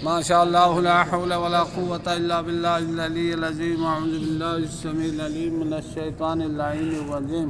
ما شاء الله لا حول ولا قوة إلا بالله العلي العظيم. أعوذ بالله السميع العليم من الشيطان اللعين الرجيم.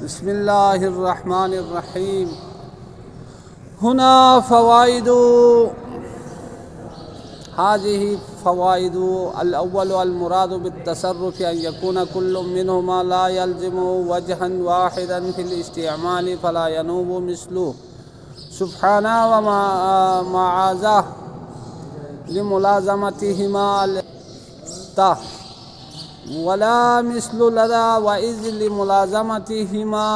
بسم الله الرحمن الرحيم. هنا فوائد، هذه فوائد. الأول المراد بالتصرف أن يكون كل منهما لا يلزم وجها واحدا في الاستعمال فلا ينوب مثله سبحانه ومعاذاه لملازمتهما ولا مثل لدى وإذ لملازمتهما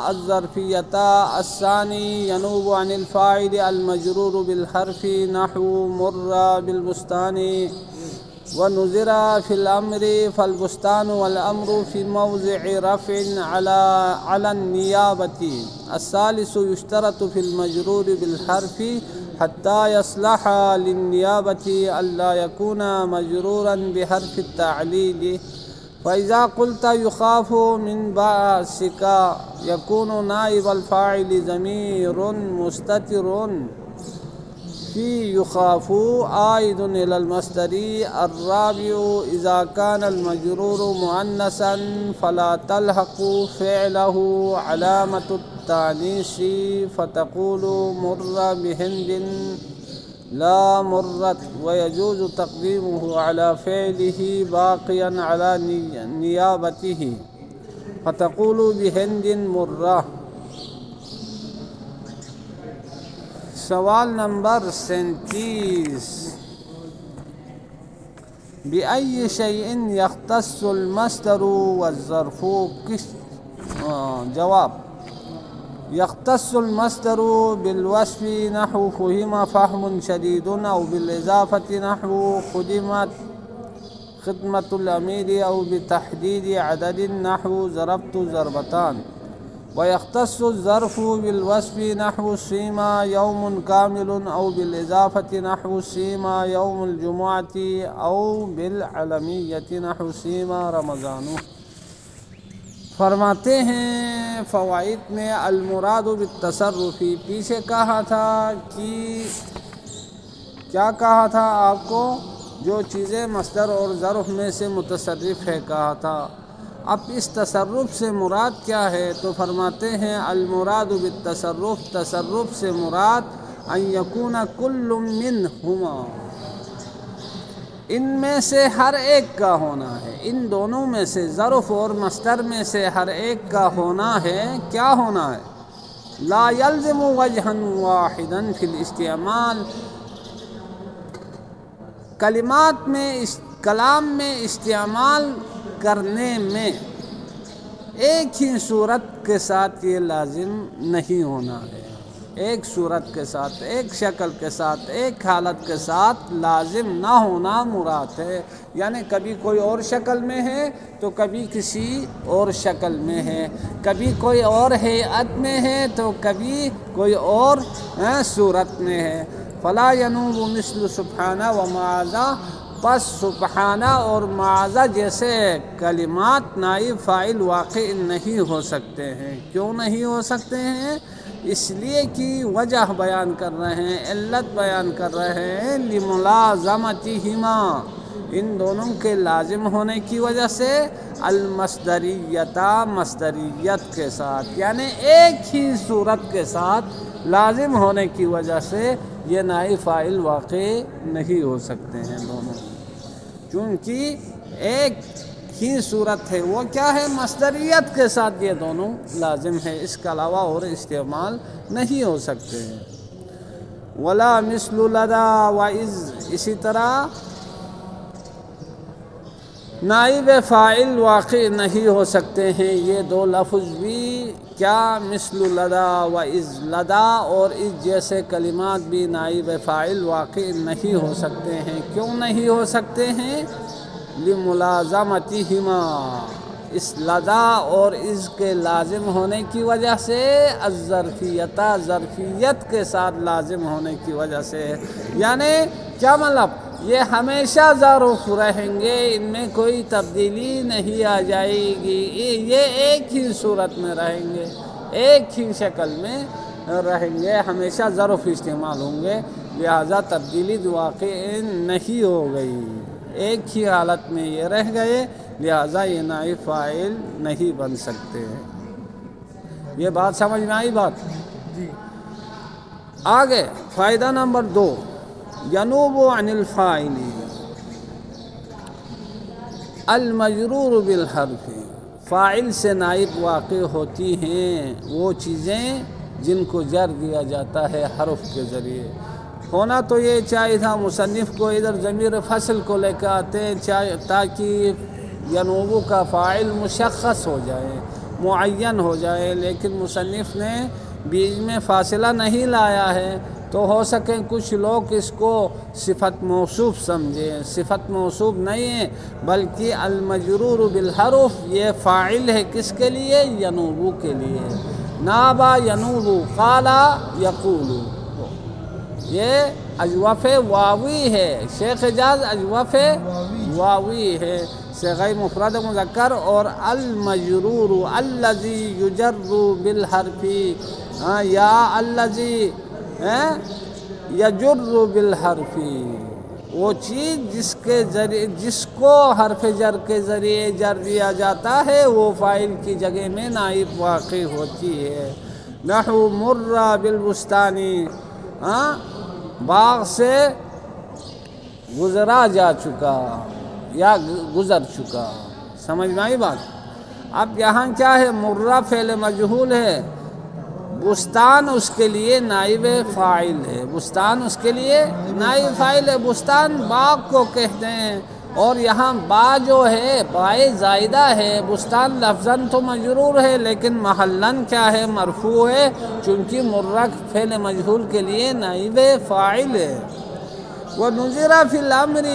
الظرفية. الثاني ينوب عن الفاعل المجرور بالحرف نحو مر بالبستان ونذر في الأمر فالبستان والأمر في موضع رفع على النيابة. الثالث يشترط في المجرور بالحرف حتى يصلح للنيابة ألا يكون مجرورا بحرف التعليل. فإذا قلت يخاف من بأسك يكون نائب الفاعل ضمير مستتر في يخاف عائد إلى المصدر. الرابع إذا كان المجرور مؤنثا فلا تلحق فعله علامة التأنيث فتقول مر بهند لا مرت، ويجوز تقديمه على فعله باقيا على نيابته فتقول بهند مرة. سوال نمبر 37. بأي شيء يختص المصدر والظرف؟ جواب: يختص المصدر بالوصف نحو فهم فهم شديد، أو بالإضافة نحو خدمة الأمير، أو بتحديد عدد نحو ضربت ضربتان. ويختص الظرف بالوصف نحو سيما يوم كامل، أو بالإضافة نحو سيما يوم الجمعة، أو بالعلمية نحو سيما رمضان. فرماتے ہیں فوائد میں المراد بالتصرفی، پیچھے کہا تھا کہ کیا کہا تھا آپ کو؟ جو چیزیں مصدر اور ظرف میں سے متصرف ہے کہا تھا۔ اب اس تصرف سے مراد کیا ہے؟ تو فرماتے ہیں المراد بالتصرف، تصرف سے مراد ان یکون کل منہما، ان میں سے ہر ایک کا ہونا ہے، ان دونوں میں سے ظرف اور مصدر میں سے ہر ایک کا ہونا ہے۔ کیا ہونا ہے؟ لا یلزم وجہا واحدا فی الاستعمال، کلمات میں کلام میں استعمال کرنے میں ایک ہی صورت کے ساتھ یہ لازم نہیں ہونا ہے، ایک صورت کے ساتھ، ایک شکل کے ساتھ، ایک حالت کے ساتھ لازم نہ ہونا مراد ہے۔ یعنی کبھی کوئی اور شکل میں ہے تو کبھی کسی اور شکل میں ہے، کبھی کوئی اور ہیئت میں ہے تو کبھی کوئی اور صورت میں ہے۔ فلا ینوب مثل سبحانہ و معاذہ، پس سبحانہ اور معاذہ جیسے کلمات نائب فاعل واقع نہیں ہو سکتے ہیں۔ کیوں نہیں ہو سکتے ہیں؟ اس لیے کہ وجہ بیان کر رہے ہیں، علت بیان کر رہے ہیں، لملازمتہما، ان دونوں کے لازم ہونے کی وجہ سے، المصدریتا، مصدریت کے ساتھ، یعنی ایک ہی صورت کے ساتھ لازم ہونے کی وجہ سے یہ نائب فاعل واقع نہیں ہو سکتے ہیں دونوں، کیونکہ ایک ہی صورت ہے، وہ کیا ہے؟ مصدریت کے ساتھ یہ دونوں لازم ہے، اس کے علاوہ اور استعمال نہیں ہو سکتے ہیں۔ ولا مثل لدى وإذ، اسی طرح نائب فاعل واقع نہیں ہو سکتے ہیں یہ دو لفظ بھی، کیا؟ مثل لدى وإذ، لدى اور اذ جیسے کلمات بھی نائب فاعل واقع نہیں ہو سکتے ہیں۔ کیوں نہیں ہو سکتے ہیں؟ لملازمتہما، اس لدى اور اذ کے لازم ہونے کی وجہ سے، الظرفیت، ظرفیت کے ساتھ لازم ہونے کی وجہ سے۔ یعنی کیا مطلب؟ یہ ہمیشہ ظرف رہیں گے، ان میں کوئی تبدیلی نہیں آ جائے گی، یہ ایک ہی صورت میں رہیں گے، ایک ہی شکل میں رہیں گے، ہمیشہ ظرف استعمال ہوں گے، لہذا تبدیلی واقع نہیں ہو گئی، ایک ہی حالت میں یہ رہ گئے، لہذا یہ نائب فاعل نہیں بن سکتے ہیں۔ یہ بات سمجھ میں آئی بات؟ جی۔ آگے فائدہ نمبر 2، ینوب عن الفاعل المجرور بالحرف، فاعل سے نائب واقع ہوتی ہیں وہ چیزیں جن کو جر دیا جاتا ہے حرف کے ذریعے۔ ہونا تو یہ چاہیے تھا مصنف کو ادھر ضمیر فصل کو لے کے آتے ہیں تاکہ ینوب کا فاعل مشخص ہو جائے، معین ہو جائے، لیکن مصنف نے بیچ میں فاصلہ نہیں لایا ہے، تو ہو سکے کچھ لوگ اس کو صفت موصوف سمجھیں۔ صفت موصوف نہیں ہے بلکہ المجرور بالحرف یہ فاعل ہے، کس کے لیے؟ ینوب کے لیے۔ نابا ینوب، قالا یقول، یہ اجوف واوی ہے، شیخ حجاز اجوف واوی ہے، صیغہ مفرد مذکر، اور المجرور الذی یجر بالحرف یا الذی یجر بالحرف، وہ چیز جس کو حرف جر کے ذریعے جر دیا جاتا ہے وہ فاعل کی جگہ میں نائب واقع ہوتی ہے۔ نحو مر بالبستانی، باغ سے گزرا جا چکا یا گزر چکا، سمجھ میں آئی بات؟ اب یہاں کیا ہے؟ مرہ فعل مجہول ہے، بستان اس کے لیے نائب فاعل ہے، بستان اس کے لیے نائب فاعل ہے، بستان باغ کو کہتے ہیں، اور یہاں با جو ہے بائے زائدہ ہے، بستان لفظاً تو مجرور ہے لیکن محلاً کیا ہے؟ مرفوع ہے، چونکہ مرہ فعل مجہول کے لیے نائب فاعل ہے۔ وَنُظِرَ فِي الْأَمْرِ،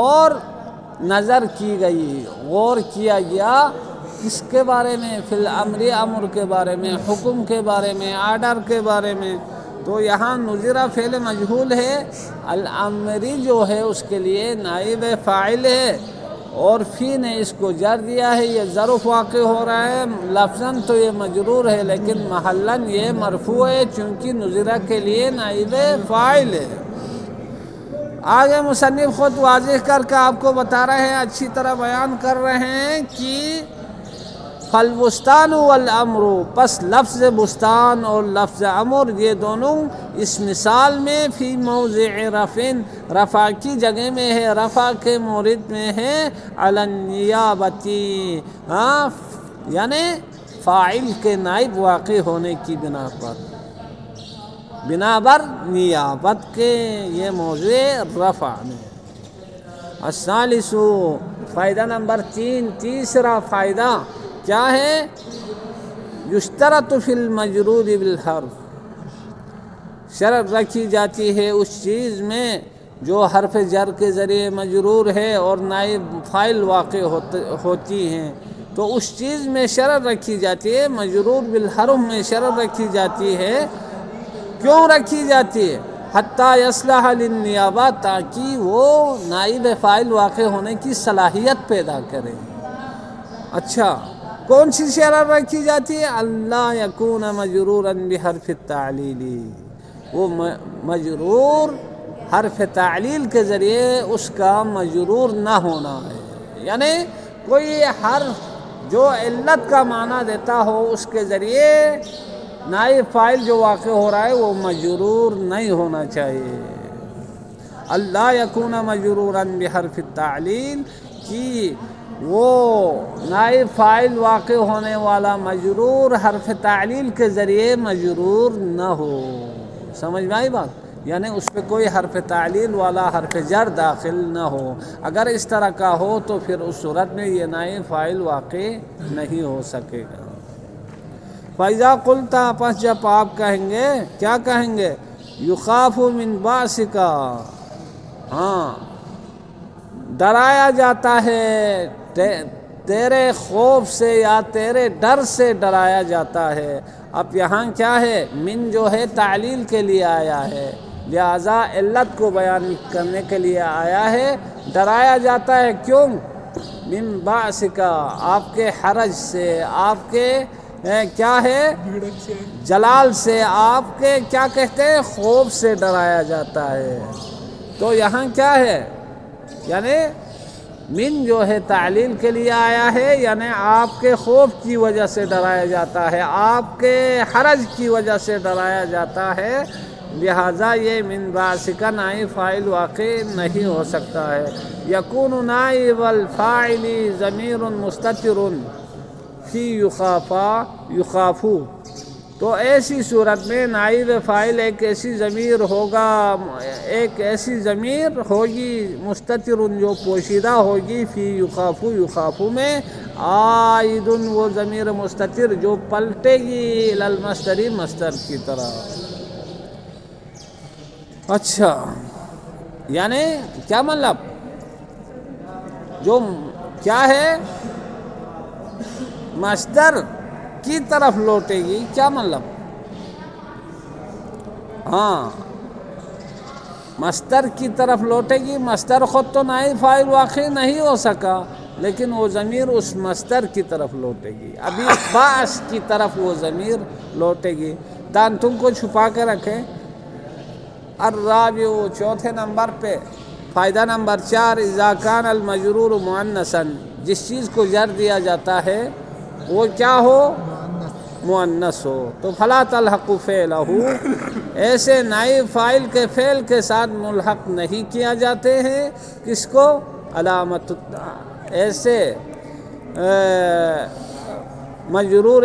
اور نظر کی گئی، غور کیا گیا کس کے بارے میں؟ فی الامر، امر کے بارے میں، حکم کے بارے میں، آرڈر کے بارے میں۔ تو یہاں نظرہ فعل مجہول ہے، الامری جو ہے اس کے لیے نائب فاعل ہے، اور فی نے اس کو جر دیا ہے، یہ ظرف واقع ہو رہا ہے، لفظاً تو یہ مجرور ہے لیکن محلاً یہ مرفوع ہے چونکہ نظرہ کے لیے نائب فاعل ہے۔ آگے مصنف خود واضح کر کے آپ کو بتا رہے ہیں، اچھی طرح بیان کر رہے ہیں کہ فالبستان والامر، پس لفظ بستان اور لفظ امر یہ دونوں اس مثال میں فی موضع رفع، رفع کی جگہ میں ہے، رفع کے مورد میں ہے، علی النیابتی، یعنی فاعل کے نائب واقع ہونے کی بنا پر، بنا بر نیابت کے یہ موضع رفع میں۔ الثالث، فائدہ نمبر 3، تیسرا فائدہ کیا ہے؟ یشترط فی المجرور بالحرف، شرط رکھی جاتی ہے اس چیز میں جو حرف جر کے ذریعے مجرور ہے اور نائب فاعل واقع ہوتی ہیں، تو اس چیز میں شرط رکھی جاتی ہے، مجرور بالحرف میں شرط رکھی جاتی ہے۔ کیوں رکھی جاتی ہے؟ حتیٰ یصلح للنیابہ، تاکہ وہ نائب فاعل واقع ہونے کی صلاحیت پیدا کرے۔ اچھا، کون سی شرط رکھی جاتی ہے؟ اللہ یکون مجرورا بحرف التعلیل، وہ مجرور حرف تعلیل کے ذریعے اس کا مجرور نہ ہونا ہے، یعنی کوئی حرف جو علت کا معنی دیتا ہو اس کے ذریعے نائب فاعل جو واقع ہو رہا ہے وہ مجرور نہیں ہونا چاہیے۔ اللہ یکون مجرورا بحرف التعلیل، کہ وہ نائب فاعل واقع ہونے والا مجرور حرف تعلیل کے ذریعے مجرور نہ ہو، سمجھ میں آئی بات؟ یعنی اس پہ کوئی حرف تعلیل والا حرف جر داخل نہ ہو، اگر اس طرح کا ہو تو پھر اس صورت میں یہ نائب فاعل واقع نہیں ہو سکے گا۔ فَإِذَا قُلْتَ، پس جب آپ کہیں گے، کیا کہیں گے؟ یخاف من باسک، ڈرایا جاتا ہے تیرے خوف سے یا تیرے ڈر سے ڈرایا جاتا ہے۔ اب یہاں کیا ہے؟ من جو ہے تعلیل کے لیے آیا ہے، لہذا علت کو بیان کرنے کے لیے آیا ہے، ڈرایا جاتا ہے کیوں؟ من باسک، آپ کے حرج سے، آپ کے کیا ہے؟ جلال سے، آپ کے کیا کہتے ہیں؟ خوف سے ڈرایا جاتا ہے۔ تو یہاں کیا ہے؟ یعنی من جو ہے تعلیل کے لیے آیا ہے، یعنی آپ کے خوف کی وجہ سے ڈرایا جاتا ہے، آپ کے حرج کی وجہ سے ڈرایا جاتا ہے، لہٰذا یہ من باسک نائب فاعل واقع نہیں ہو سکتا ہے۔ یکون نائب الفاعل ضمیر مستتر فی یخافو، تو ایسی صورت میں نائب فاعل ایک ایسی ضمیر ہوگا، ایک ایسی ضمیر ہوگی مستتر جو پوشیدہ ہوگی، فی یخافو، یخافو میں، عائد وہ ضمیر مستتر جو پلٹے گی الی المصدر، مصدر کی طرح۔ اچھا، یعنی کیا مطلب؟ جو کیا ہے؟ مصدر کی طرف لوٹے گی، کیا مطلب؟ ہاں، مصدر کی طرف لوٹے گی۔ مصدر خود تو نائب فاعل واقع نہیں ہو سکا، لیکن وہ ضمیر اس مصدر کی طرف لوٹے گی، ابھی باعث کی طرف وہ ضمیر لوٹے گی۔ دانتوں کو چھپا کے رکھیں۔ الرابع، چوتھے نمبر پہ، فائدہ نمبر 4، اذا کان المجرور مؤنثا، جس چیز کو جر دیا جاتا ہے وہ کیا ہو؟ مؤنث ہو، تو فلا تلحق فعلہ، ایسے نائب فاعل کے فعل کے ساتھ ملحق نہیں کیا جاتے ہیں، کس کو؟ علامت، ایسے مجرور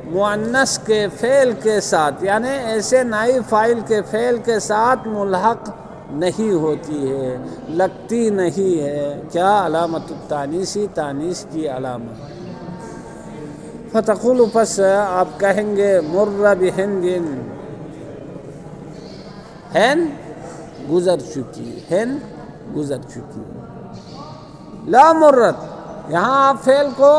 مؤنث کے فعل کے ساتھ، یعنی ایسے نائب فاعل کے فعل کے ساتھ ملحق نہیں ہوتی ہے، لگتی نہیں ہے، کیا؟ علامت التانیثی، تانیث کی علامت۔ فتقول، پس آپ کہیں گے، مر بہند، ہند گزر چکی، ہند گزر چکی، لا مرت، یہاں آپ فعل کو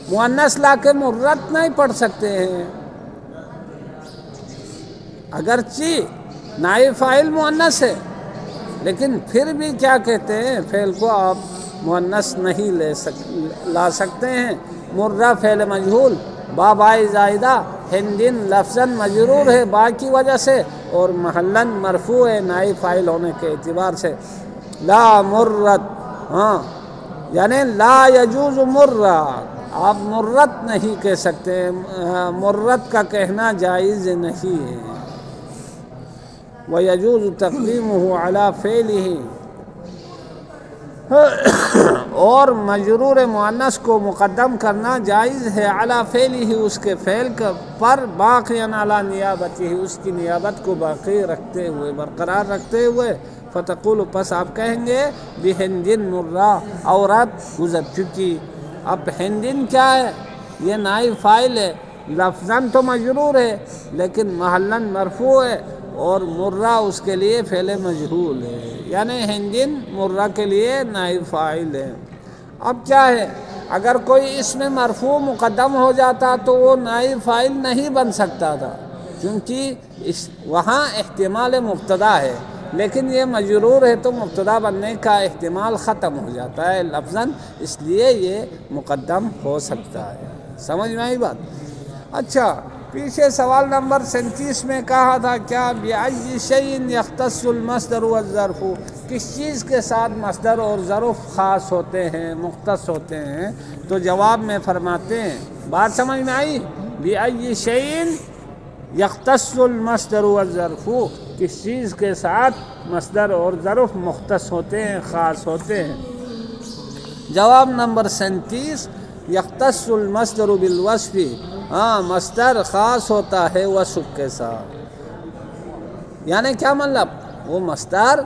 مؤنث لا کے مرت نہیں پڑھ سکتے ہیں، اگرچہ نائب فاعل مؤنث ہے، لیکن پھر بھی کیا کہتے ہیں؟ فعل کو آپ مؤنث نہیں لا سکتے ہیں۔ مرہ فعل مجہول، با باء زائدہ، ہندن لفظاً مجرور ہے با کی وجہ سے، اور محلاً مرفوع ہے نائب فاعل ہونے کے اعتبار سے۔ لا مرت، ہاں، یعنی لا یجوز مرہ، آپ مرت نہیں کہہ سکتے، مرت کا کہنا جائز نہیں ہے۔ وَيَجُوزُ تَقْدِيمُهُ عَلَى فِعْلِهِ، اور مجرور مؤنث کو مقدم کرنا جائز ہے، علی فعلہ، اس کے فعل پر، باقیاً علی نیابتہ، اس کی نیابت کو باقی رکھتے ہوئے، برقرار رکھتے ہوئے۔ فتقول، پس آپ کہیں گے، بہندن مرہ، عورت گزر چکی۔ اب ہندن کیا ہے؟ یہ نائب فاعل ہے، لفظاً تو مجرور ہے لیکن محلاً مرفوع ہے، اور مرہ اس کے لیے فعل مجہول ہے، یعنی ہندن مرہ کے لیے نائب فاعل ہے۔ اب کیا ہے؟ اگر کوئی اس میں مرفوع مقدم ہو جاتا تو وہ نائب فاعل نہیں بن سکتا تھا، کیونکہ وہاں احتمال مبتدا ہے، لیکن یہ مجرور ہے تو مبتدا بننے کا احتمال ختم ہو جاتا ہے لفظاً، اس لیے یہ مقدم ہو سکتا ہے۔ سمجھ میں آئی بات؟ اچھا، پیچھے سوال نمبر 37 میں کہا تھا کیا؟ بِأَيِّ شَيْءٍ يَخْتَصُّ الْمَصْدَرُ وَالظَّرْفُ، کس چیز کے ساتھ مصدر اور ظرف خاص ہوتے ہیں، مختص ہوتے ہیں؟ تو جواب میں فرماتے ہیں، بات سمجھ میں آئی؟ بِأَيِّ شَيْءٍ يَخْتَصُّ الْمَصْدَرُ وَالظَّرْفُ، کس چیز کے ساتھ مصدر اور ظرف مختص ہوتے ہیں، خاص ہوتے ہیں؟ جواب نمبر 37، یختص المصدر بالوصف، ہاں، مصدر خاص ہوتا ہے وصف کے ساتھ۔ یعنی کیا مطلب؟ وہ مصدر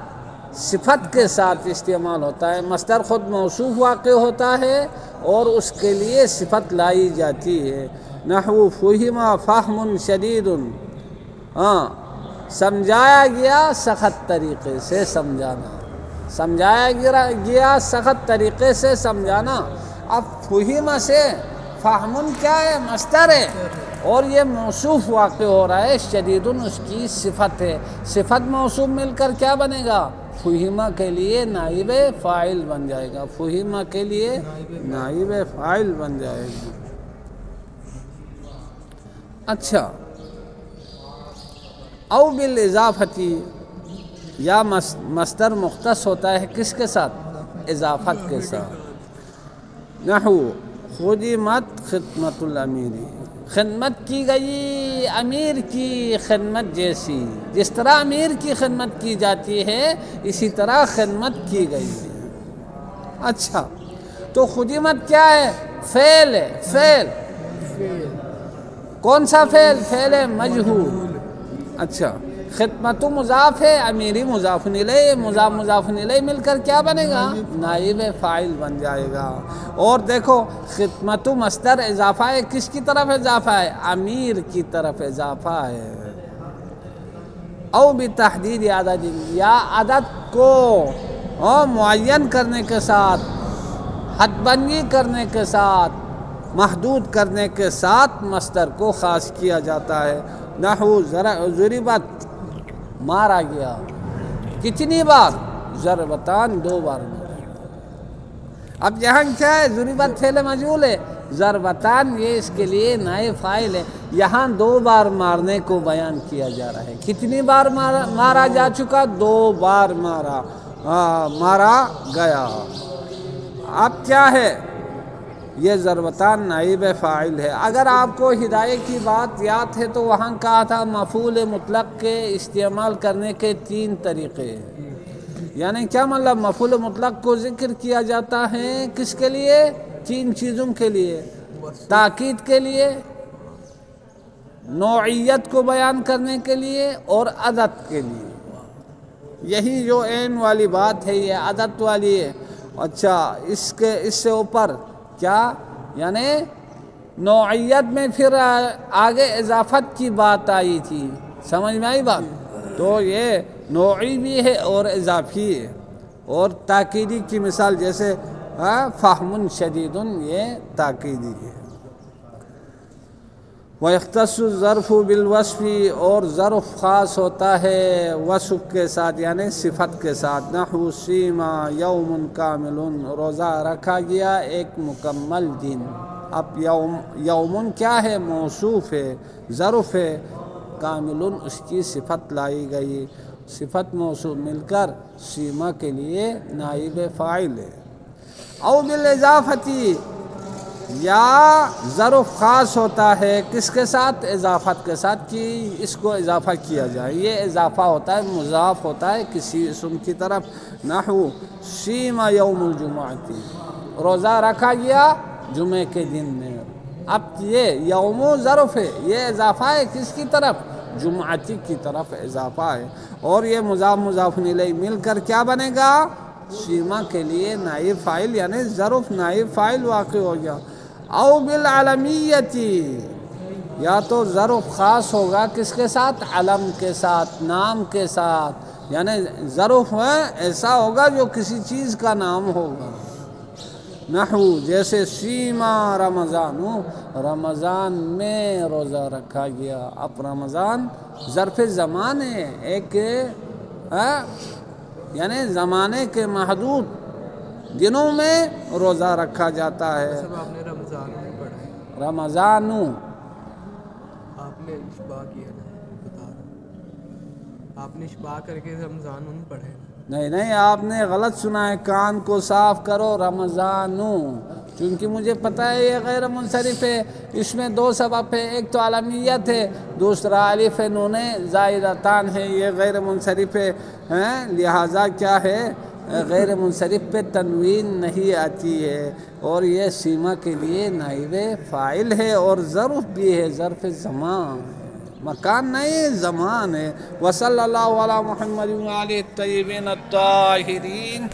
صفت کے ساتھ استعمال ہوتا ہے، مصدر خود موصوف واقع ہوتا ہے اور اس کے لیے صفت لائی جاتی ہے۔ نحو فہم فہم شدید، ہاں، سمجھایا گیا سخت طریقے سے سمجھانا، سمجھایا گیا سخت طریقے سے سمجھانا۔ اب فہم سے فہم کیا ہے؟ مصدر ہے، اور یہ موصوف واقع ہو رہا ہے، شدید اس کی صفت ہے، صفت موصوف مل کر کیا بنے گا؟ فہم کے لیے نائب فاعل بن جائے گا، فہم کے لیے نائب فاعل بن جائے گا۔ اچھا، او بالاضافتی، یا مصدر مختص ہوتا ہے کس کے ساتھ؟ اضافت کے ساتھ۔ نحو خدمت خدمت الامیری، خدمت کی گئی امیر کی خدمت جیسی، جس طرح امیر کی خدمت کی جاتی ہے اسی طرح خدمت کی گئی ہے۔ اچھا، تو خدمت کیا ہے؟ فعل ہے، فعل کون سا فعل؟ فعل مجہول۔ اچھا، خدمت مضاف ہے، امیری مضاف الیہ، مضاف الیہ مل کر کیا بنے گا؟ نائب فاعل بن جائے گا۔ اور دیکھو خدمت مصدر اضافہ ہے، کس کی طرف اضافہ ہے؟ امیر کی طرف اضافہ ہے۔ او بتحدید عدد، یا عدد کو معین کرنے کے ساتھ، حد بندی کرنے کے ساتھ، محدود کرنے کے ساتھ مصدر کو خاص کیا جاتا ہے۔ نحو ضربت، مارا گیا، کتنی بار؟ ضربتان، 2 بار مارا گیا۔ اب یہاں کیا ہے؟ ضربت فعل مجہول ہے، ضربتان یہ اس کے لیے نائب فاعل ہے۔ یہاں 2 بار مارنے کو بیان کیا جا رہا ہے۔ کتنی بار مارا جا چکا؟ 2 بار مارا گیا۔ اب کیا ہے؟ یہ ضربتان نائب فاعل ہے۔ اگر آپ کو ہدایت کی بات یاد ہے تو وہاں کہا تھا مفعول مطلق کے استعمال کرنے کے 3 طریقے ہیں۔ یعنی کیا مطلب؟ مفعول مطلق کو ذکر کیا جاتا ہے کس کے لیے؟ 3 چیزوں کے لیے، تاکید کے لیے، نوعیت کو بیان کرنے کے لیے، اور عدد کے لیے۔ یہی جو عین والی بات ہے یہ عدد والی ہے۔ اچھا، اس سے اوپر کیا؟ یعنی نوعیت میں پھر آگے اضافت کی بات آئی تھی، سمجھ میں آئی بات؟ تو یہ نوعی بھی ہے اور اضافی ہے۔ اور تاکیدی کی مثال جیسے فہم شدید، یہ تاکیدی ہے۔ وَيَخْتَصُّ الظَّرْفُ بِالْوَصْفِ، اور ظرف خاص ہوتا ہے وصف کے ساتھ، یعنی صفت کے ساتھ۔ نحو صِیمَ یوم کامل، روزہ رکھا گیا ایک مکمل دن۔ اب یوم کیا ہے؟ موصوف ہے، ظرف ہے، کامل اس کی صفت لائی گئی، صفت موصوف مل کر صِیمَ کے لیے نائب فاعل ہے۔ او بالاضافتی، یا ظرف خاص ہوتا ہے کس کے ساتھ؟ اضافت کے ساتھ، کہ اس کو اضافہ کیا جائے، یہ اضافہ ہوتا ہے، مضاف ہوتا ہے کسی اسم کی طرف۔ نحو صِیمَ یوم الجمعۃ، روزہ رکھا گیا جمعے کے دن میں۔ اب یہ یوم ظرف ہے، یہ اضافہ ہے کس کی طرف؟ جمعتی کی طرف اضافہ ہے، اور یہ مضاف الیہ مل کر کیا بنے گا؟ صِیمَ کے لیے نائب فاعل، یعنی ظرف نائب فاعل واقع ہو گیا۔ او بالعلمیتی، یا تو ظرف خاص ہوگا کس کے ساتھ؟ علم کے ساتھ، نام کے ساتھ، یعنی ظرف ایسا ہوگا جو کسی چیز کا نام ہوگا۔ نحو جیسے صِیمَ رمضان، رمضان میں روزہ رکھا گیا۔ اب رمضان ظرف زمان ہے، ایک یعنی زمانے کے محدود دنوں میں روزہ رکھا جاتا ہے۔ آپ نے رمضان میں پڑھا ہے، رمضان آپ نے اشباع کیا نا، بتا رہا آپ نے اشباع کر کے رمضان ان پڑھے نا۔ نہیں، آپ نے غلط سنا ہے، کان کو صاف کرو۔ رمضان، چونکہ مجھے پتہ ہے یہ غیر منصرف ہے، اس میں 2 سبب ہے، ایک تو علمیت ہے، دوسرا الف نون زائدتان ہے، یہ غیر منصرف ہے، لہٰذا کیا ہے؟ غیر منصرف پہ تنوین نہیں آتی ہے، اور یہ صِیمَ کے لیے نائب فاعل ہے، اور ظرف بھی ہے، ظرف زمان، مکان نہیں زمان ہے۔ وصلی اللہ علی محمد وآلہ الطیبین الطاہرین۔